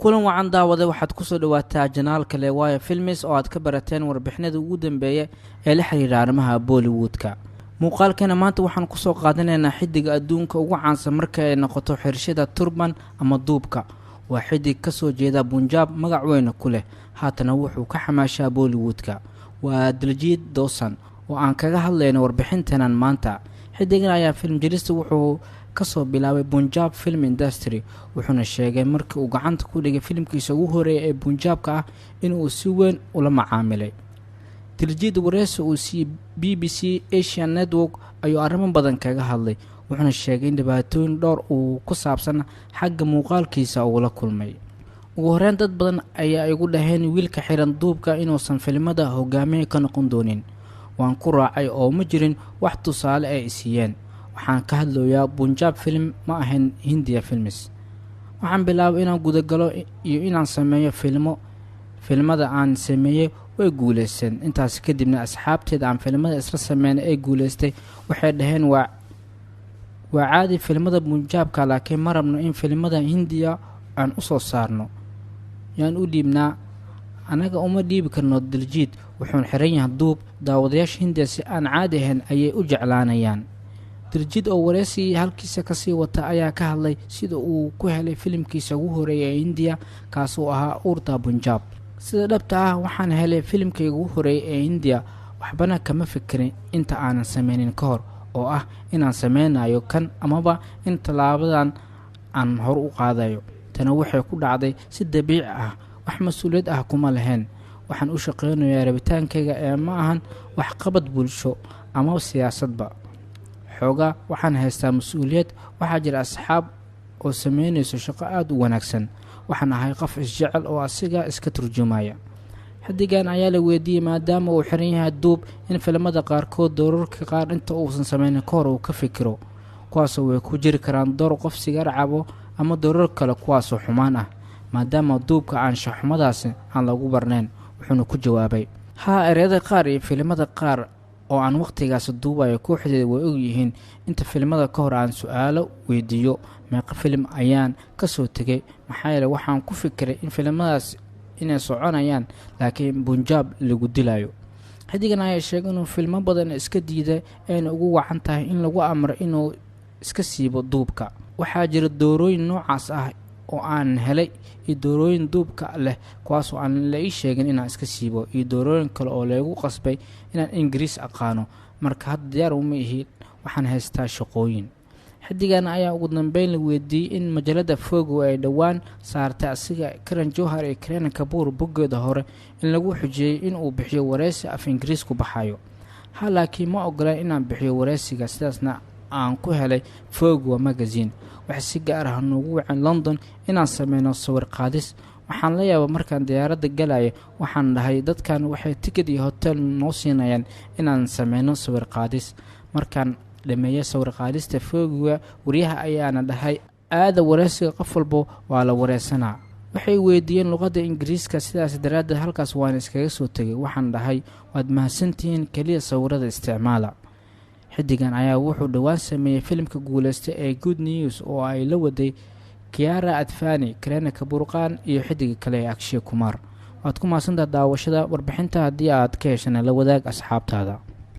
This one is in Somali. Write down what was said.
kulan wacan daawada waxaad ku soo dhawaataa janaalka Lewaya Films oo aad ka barateen warbixinada ugu dambeeya ee la xiriira arrimaha Bollywoodka. muuqaalkana maanta waxaan ku soo qaadanaynaa xidiga adduunka ugu caansan marka ay noqoto xirshada turban ama duubka. waa xidig ka soo jeeda Punjab magac weyn ku leh haatana wuxuu ka xamaashaa Bollywoodka. waa Diljit Dosanjh oo aan kaga hadlayno warbixintan maanta. xidigan ayaa film jirista wuxuu kasoo bilaabay Punjab Film Industry wuxuuna sheegay markii uu gacanta ku dhigay filimkiisa ugu horeeyay ee Punjabka ah inuu si weyn ula macaamilay. Diljit wareysi uu siiyay BBC Asian Network ayuu arrimo badan kaga hadlay wuxuuna sheegay in dhibaatooyin dhowr uu ku saabsan xagga muuqaalkiisa uu la kulmay. ugu horreyn dad badan ayaa igu dhaheen wiilka xiran duubka inuusan filimada hogaamiye ka noqon doonin. waan ku raacay oo ma jirin wax tusaale ay siiyeen. waxaan ka hadlayaa Punjab film ma ahayn Hindiya films. waxaan bilaabay inaan gudagalo iyo inaan sameeyo filmada aan sameeyay way guuleysteen. intaas kadibna asxaabteeda aan filmada isla sameynay ay guuleystay waxay dhaheen waa caadi filmada Punjabka laakiin ma rabno in filmada Hindiya aan u soo saarno. yaan u dhiibnaa anaga uma dhiibi karno. Diljit wuxuu xiran yahay duub daawadayaasha Hindiya si aan caadi ahayn ayay u jeclaanayaan. Diljit oo wareysi halkiisa ka sii wata ayaa ka hadlay sida uu ku helay filimkiisa ugu horeeyay ee Hindiya kaas oo ahaa Urta Punjab. sida dhabta ah waxaan helay filimkayga ugu horeeyay ee Hindiya waxbana kama fikirin inta aanan sameynin ka hor oo ah inaan sameynayo kan amaba in talaabadan aan hor u qaadayo. tana waxay ku dhacday si dabiici ah wax mas'uuliyad ah kuma lahayn. waxaan u shaqeynayaa rabitaankayga ee ma ahan wax qabad bulsho ama siyaasadba. xoogaa waxaan haystaa mas'uuliyad. waxaa jira asxaab oo sameynayso shaqo aad u wanaagsan. waxaan ahay qof isjecel oo asiga iska turjumaya. xidigan ayaa la weydiiyey maadaama uu xiran yahay duub in filimada qaarkood doorarka qaar inta uusan sameynin ka hor uu ka fikiro kuwaasoo way ku jiri karaan door qof sigaar cabo ama doorar kale kuwaasoo xumaan ah maadaama duubka anshaxumadaasi aan lagu barnayn. wuxuuna ku jawaabay ereyada qaar iyo filimada qaar oo aan waqtigaas duubayo kooxdeeda way og yihiin. inta filimada ka hor aan su'aalo weydiiyo meeqa filim ayaan ka soo tegay maxaa yeelay waxaan ku fikiray in filimadaas inay soconayaan laakiin Punjab lagu dilayo. xidigan ayaa sheegay inuu filmo badan iska diiday ayna ugu wacan tahay in lagu amro inuu iska siibo duubka. waxaa jira doorooyin noocaas ah oo aan helay iyo doorooyin duubka leh kuwaasoo aan la ii sheegin inaan iska siibo iyo doorooyin kale oo lagu qasbay inaan Ingiriis aqaano. marka hadda diyaar uma ihi waxaan haystaa shaqooyin. xidigan ayaa ugu dambeyn la weydiiyey in majalada Fogo ay dhawaan saartay asiga Karan Johar iyo Kareena Kapoor boggeeda hore in lagu xujiyay in uu bixiyo wareysi af Ingiriis ku baxayo. laakiin ma ogolaan inaan bixiyo wareysiga sidaasna aan ku helay Fogo magazine. waxay si gaar ah noogu waceen London inaan sameyno sawir qaadis. waxaan la yaabay markaan diyaaradda galaya waxaan dhahay dadkan waxay ticket iyo hotel noo siinayaan inaan sameyno sawir qaadis. markaan dhameeyay sawir qaadista Fogo wariyaha ayaana dhahay aada wareysiga qof walba waa la wareysanaa. waxay weydiiyeen luqadda Ingiriiska sidaas daraaddeed halkaas waan iskaga soo tegay. waxaan dhahay waad mahadsantihiin kaliya sawirada isticmaala. xidigan ayaa wuxuu dhawaan sameeyay filimka guuleystay ee Good News oo ay la waday Kiara Advani, Kareena Kapoor iyo xidiga kale ee Akshay Kumar. waad ku mahadsantahay daawashada warbixinta. haddii aad ka heshana la wadaag asxaabtaada.